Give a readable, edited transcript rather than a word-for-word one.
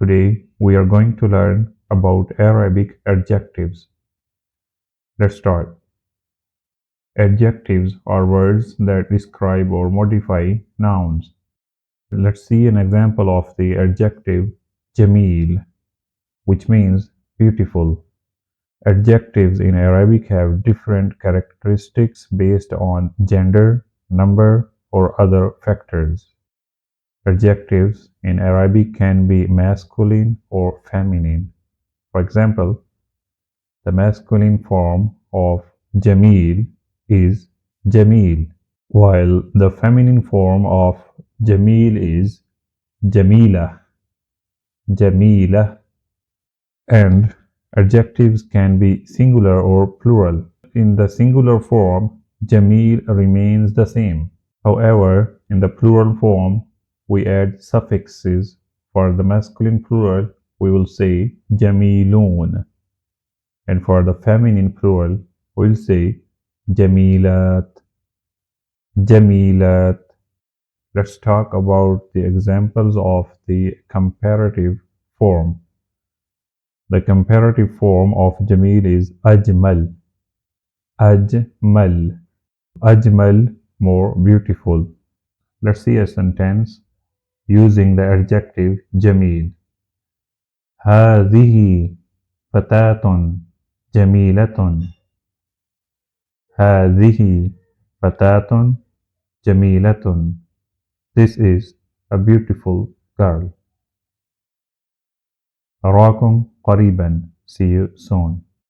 Today we are going to learn about Arabic adjectives. Let's start. Adjectives are words that describe or modify nouns. Let's see an example of the adjective Jameel, which means beautiful. Adjectives in Arabic have different characteristics based on gender, number, or other factors. Adjectives in Arabic can be masculine or feminine. For example, the masculine form of Jameel is Jameel, while the feminine form of Jameel is Jamila, Jamila. And adjectives can be singular or plural. In the singular form, Jameel remains the same. However, in the plural form, we add suffixes. For the masculine plural, we will say Jamilun. And for the feminine plural, we'll say Jamilat, Jamilat. Let's talk about the examples of the comparative form. The comparative form of Jamil is Ajmal, Ajmal, Ajmal, more beautiful. Let's see a sentence using the adjective Jamil. هذه فتاة جميلة. هذه فتاة جميلة. This is a beautiful girl. أراكم قريبا. See you soon.